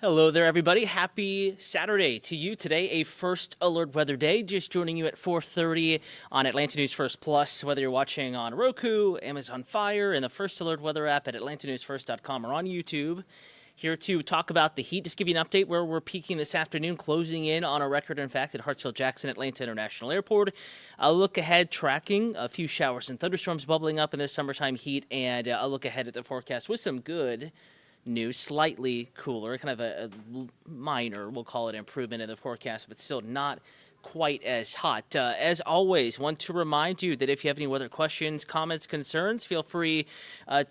Hello there, everybody. Happy Saturday to you. Today, a first alert weather day. Just joining you at 4:30 on Atlanta News First Plus. Whether you're watching on Roku, Amazon Fire, and the First Alert Weather app at atlantanewsfirst.com or on YouTube. Here to talk about the heat. Just give you an update where we're peaking this afternoon, closing in on a record, in fact, at Hartsfield-Jackson Atlanta International Airport. A look ahead, tracking a few showers and thunderstorms bubbling up in this summertime heat, and a look ahead at the forecast with some good news, slightly cooler, kind of a minor, we'll call it, improvement in the forecast, but still not quite as hot. As always, want to remind you that if you have any weather questions, comments, concerns, feel free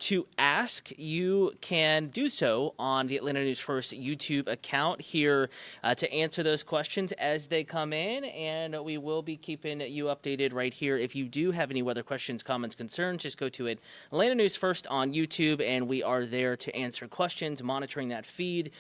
to ask. You can do so on the Atlanta News First YouTube account here to answer those questions as they come in, and we will be keeping you updated right here. If you do have any weather questions, comments, concerns, just go to it, Atlanta News First on YouTube, and we are there to answer questions, monitoring that feed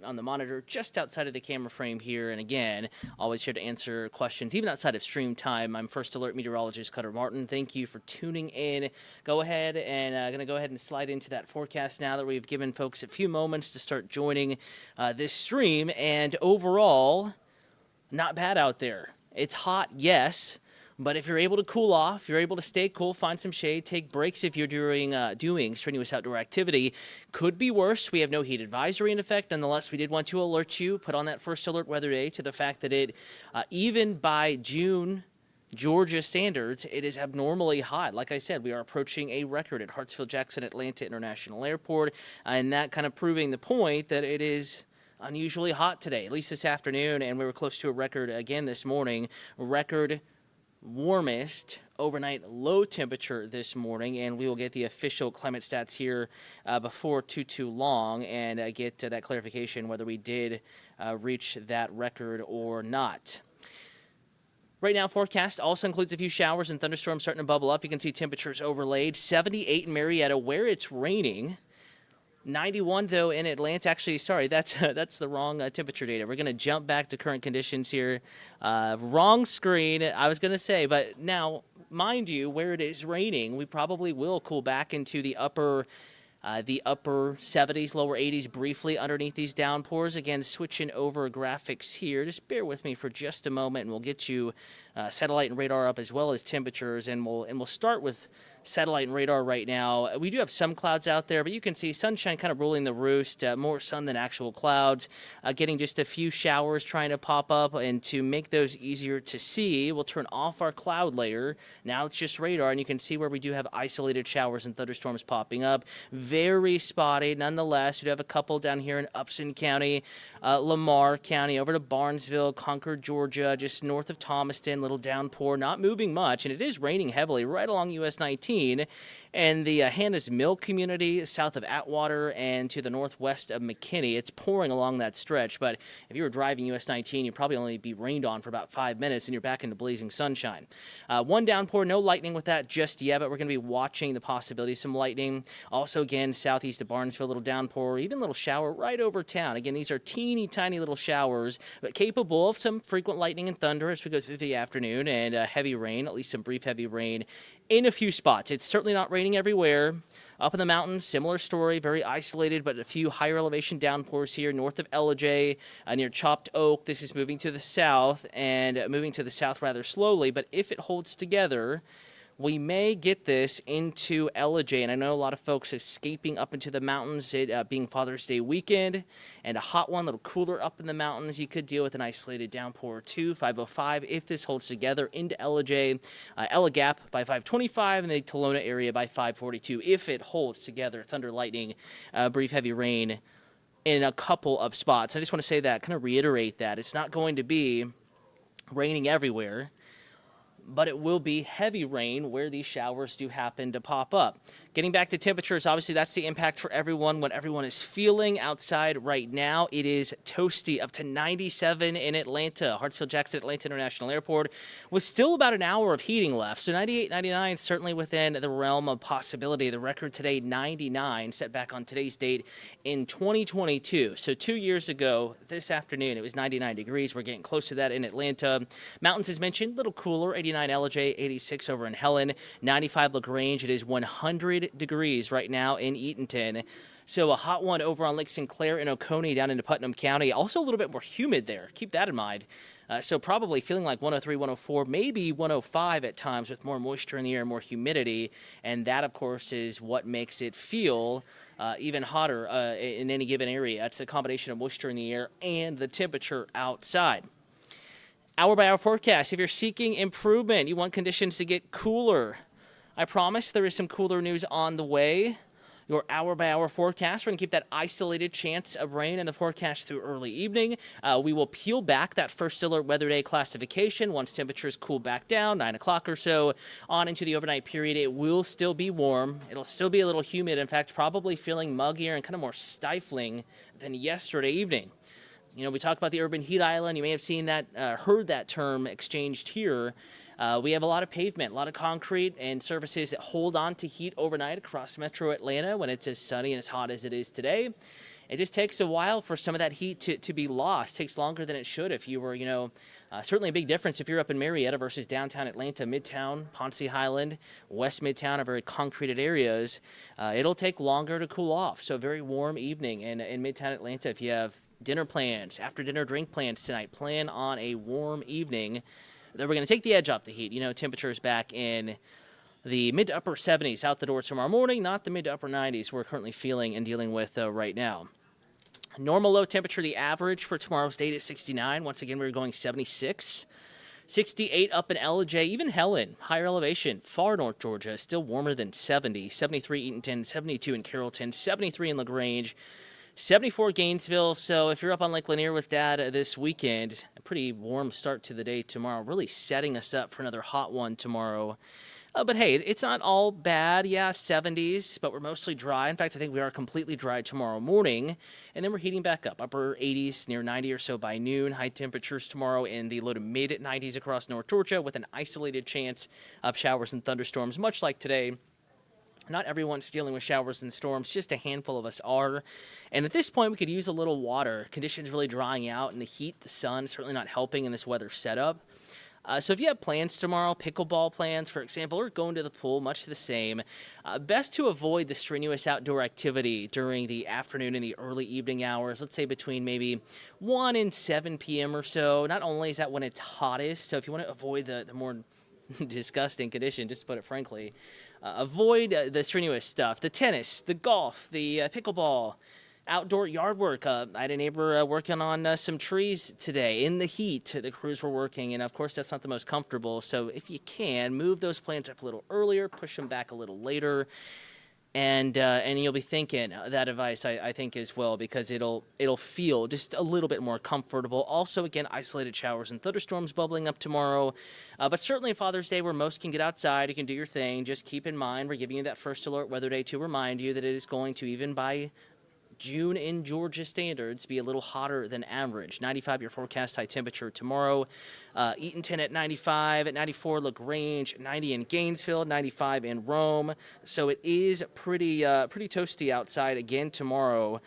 on the monitor just outside of the camera frame here. And again, always here to answer questions, even outside of stream time. I'm First Alert Meteorologist Cutter Martin. Thank you for tuning in. Go ahead and going to go ahead and slide into that forecast now that we've given folks a few moments to start joining this stream. And overall, not bad out there. It's hot, yes. But if you're able to cool off, you're able to stay cool, find some shade, take breaks if you're doing strenuous outdoor activity, could be worse. We have no heat advisory in effect. Nonetheless, we did want to alert you, put on that first alert weather day to the fact that it, even by June Georgia standards, it is abnormally hot. Like I said, we are approaching a record at Hartsfield-Jackson Atlanta International Airport, and that kind of proving the point that it is unusually hot today, at least this afternoon, and we were close to a record again this morning, record warmest overnight low temperature this morning, and we will get the official climate stats here before too long and get that clarification whether we did reach that record or not. Right now, forecast also includes a few showers and thunderstorms starting to bubble up. You can see temperatures overlaid. 78 in Marietta where it's raining. 91, though, in Atlanta. Actually, sorry, that's the wrong temperature data. We're going to jump back to current conditions here. Wrong screen, I was going to say. But now, mind you, where it is raining, we probably will cool back into the upper 70s, lower 80s briefly underneath these downpours. Again, switching over graphics here. Just bear with me for just a moment, and we'll get you satellite and radar up as well as temperatures. And we'll start with satellite and radar right now. We do have some clouds out there, but you can see sunshine kind of ruling the roost, more sun than actual clouds, getting just a few showers trying to pop up. And to make those easier to see, we'll turn off our cloud layer. Now it's just radar, and you can see where we do have isolated showers and thunderstorms popping up. Very spotty nonetheless. You have a couple down here in Upson County, Lamar County, over to Barnesville, Concord, Georgia, just north of Thomaston, little downpour, not moving much, and it is raining heavily right along US 19 and the Hannah's Mill community south of Atwater and to the northwest of McKinney. It's pouring along that stretch, but if you were driving US 19, you'd probably only be rained on for about 5 minutes and you're back into blazing sunshine. One downpour, no lightning with that just yet, but we're going to be watching the possibility of some lightning. Also, again, southeast of Barnesville, little downpour, even a little shower right over town. Again, these are teeny tiny little showers, but capable of some frequent lightning and thunder as we go through the afternoon, and heavy rain, at least some brief heavy rain in a few spots. It's certainly not raining everywhere. Up in the mountains, similar story, very isolated, but a few higher elevation downpours here north of Ellijay, near Chopped Oak. This is moving to the south and moving to the south rather slowly, but if it holds together, we may get this into Ellijay, and I know a lot of folks escaping up into the mountains, it being Father's Day weekend, and a hot one, a little cooler up in the mountains. You could deal with an isolated downpour or two, 505, if this holds together into Ellijay, Ella Gap by 525, and the Tolona area by 542, if it holds together. Thunder, lightning, brief heavy rain in a couple of spots. I just want to say that, kind of reiterate that. It's not going to be raining everywhere, but it will be heavy rain where these showers do happen to pop up. Getting back to temperatures, obviously that's the impact for everyone, what everyone is feeling outside right now. It is toasty, up to 97 in Atlanta. Hartsfield-Jackson Atlanta International Airport with still about an hour of heating left. So 98, 99, certainly within the realm of possibility. The record today, 99, set back on today's date in 2022. So 2 years ago, this afternoon, it was 99 degrees. We're getting close to that in Atlanta. Mountains, as mentioned, a little cooler, 89 Ellijay, 86 over in Helen, 95 LaGrange. It is 100 degrees right now in Eatonton. So a hot one over on Lake Sinclair and Oconee down into Putnam County. Also a little bit more humid there. Keep that in mind. So probably feeling like 103, 104, maybe 105 at times with more moisture in the air, more humidity. And that, of course, is what makes it feel even hotter in any given area. It's the combination of moisture in the air and the temperature outside. Hour-by-hour forecast. If you're seeking improvement, you want conditions to get cooler, I promise there is some cooler news on the way. Your hour-by-hour forecast, we're going to keep that isolated chance of rain in the forecast through early evening. We will peel back that first alert weather day classification once temperatures cool back down, 9 o'clock or so, on into the overnight period. It will still be warm. It'll still be a little humid. In fact, probably feeling muggier and kind of more stifling than yesterday evening. You know, we talked about the urban heat island. You may have seen that, heard that term exchanged here. We have a lot of pavement, a lot of concrete and surfaces that hold on to heat overnight across metro Atlanta when it's as sunny and as hot as it is today. It just takes a while for some of that heat to be lost. It takes longer than it should if you were, certainly a big difference if you're up in Marietta versus downtown Atlanta, Midtown, Ponce Highland, West Midtown are very concreted areas. It'll take longer to cool off. So a very warm evening in Midtown Atlanta. If you have dinner plans, after dinner drink plans tonight, plan on a warm evening. Then we're going to take the edge off the heat. You know, temperatures back in the mid to upper 70s out the door tomorrow morning, not the mid to upper 90s we're currently feeling and dealing with right now. Normal low temperature, the average for tomorrow's date is 69. Once again, we're going 76. 68 up in LJ, even Helen, higher elevation, far north Georgia, still warmer than 70. 73 Eatonton, 72 in Carrollton, 73 in LaGrange. 74 Gainesville, so if you're up on Lake Lanier with Dad this weekend, a pretty warm start to the day tomorrow, really setting us up for another hot one tomorrow. But hey, it's not all bad. Yeah, 70s, but we're mostly dry. In fact, I think we are completely dry tomorrow morning, and then we're heating back up. Upper 80s, near 90 or so by noon. High temperatures tomorrow in the low to mid 90s across North Georgia with an isolated chance of showers and thunderstorms, much like today. Not everyone's dealing with showers and storms, just a handful of us are. And at this point, we could use a little water. Conditions really drying out, and the heat, the sun, certainly not helping in this weather setup. So if you have plans tomorrow, pickleball plans, for example, or going to the pool, much the same, best to avoid the strenuous outdoor activity during the afternoon and the early evening hours, let's say between maybe 1 and 7 p.m. or so. Not only is that when it's hottest, so if you want to avoid the more disgusting condition, just to put it frankly, avoid the strenuous stuff, the tennis, the golf, the pickleball, outdoor yard work. I had a neighbor working on some trees today in the heat. The crews were working, and of course that's not the most comfortable. So if you can, move those plans up a little earlier, push them back a little later, and you'll be thinking that advice, I think, as well, because it'll feel just a little bit more comfortable. Also, again, isolated showers and thunderstorms bubbling up tomorrow. But certainly Father's Day, where most can get outside, you can do your thing. Just keep in mind, we're giving you that first alert weather day to remind you that it is going to, even by June in Georgia standards, be a little hotter than average. 95 your forecast high temperature tomorrow. Eatonton at 95, at 94 LaGrange, 90 in Gainesville, 95 in Rome. So it is pretty toasty outside again tomorrow,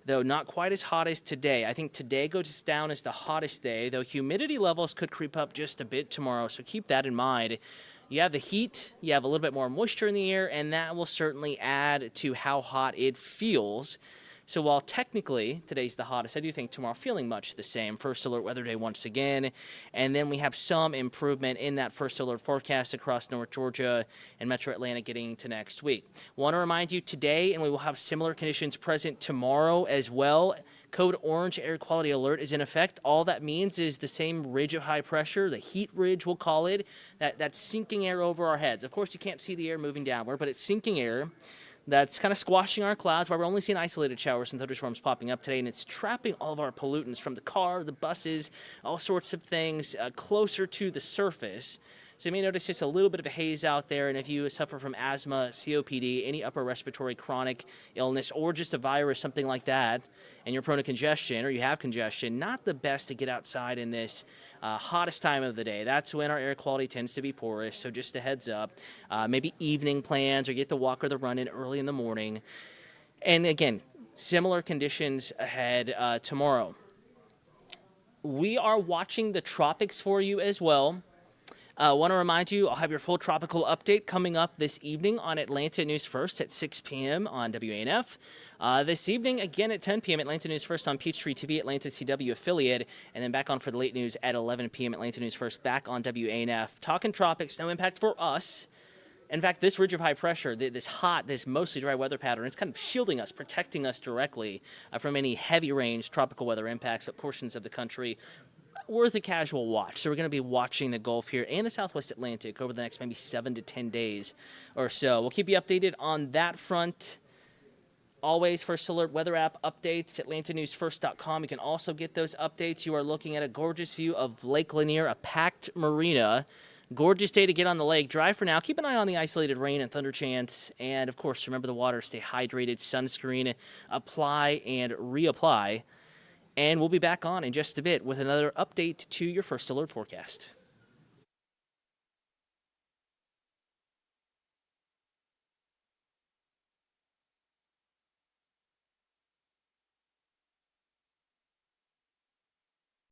though not quite as hot as today. I think today goes down as the hottest day, though humidity levels could creep up just a bit tomorrow, so keep that in mind. You have the heat, you have a little bit more moisture in the air, and that will certainly add to how hot it feels. So while technically today's the hottest, I do think tomorrow feeling much the same. First alert weather day once again. And then we have some improvement in that first alert forecast across North Georgia and Metro Atlanta getting to next week. Want to remind you today, and we will have similar conditions present tomorrow as well. Code orange air quality alert is in effect. All that means is the same ridge of high pressure, the heat ridge we'll call it, that's sinking air over our heads. Of course, you can't see the air moving downward, but it's sinking air. That's kind of squashing our clouds, while we're only seeing isolated showers and thunderstorms popping up today, and it's trapping all of our pollutants from the car, the buses, all sorts of things closer to the surface. So you may notice just a little bit of a haze out there, and if you suffer from asthma, COPD, any upper respiratory chronic illness, or just a virus, something like that, and you're prone to congestion or you have congestion, not the best to get outside in this hottest time of the day. That's when our air quality tends to be poorest, so just a heads up. Maybe evening plans, or get the walk or the run in early in the morning. And again, similar conditions ahead tomorrow. We are watching the tropics for you as well. Want to remind you, I'll have your full tropical update coming up this evening on Atlanta News First at 6 p.m. on WANF. This evening, again at 10 p.m. Atlanta News First on Peachtree TV, Atlanta CW affiliate, and then back on for the late news at 11 p.m. Atlanta News First, back on WANF. Talking tropics, no impact for us. In fact, this ridge of high pressure, this mostly dry weather pattern, it's kind of shielding us, protecting us directly from any heavy range tropical weather impacts, but portions of the country worth a casual watch. So we're going to be watching the Gulf here and the Southwest Atlantic over the next maybe 7 to 10 days or so. We'll keep you updated on that front. Always First Alert weather app updates, atlantanewsfirst.com. You can also get those updates. You are looking at a gorgeous view of Lake Lanier, a packed marina. Gorgeous day to get on the lake. Dry for now. Keep an eye on the isolated rain and thunder chance. And, of course, remember the water. Stay hydrated. Sunscreen. Apply and reapply. And we'll be back on in just a bit with another update to your First Alert forecast.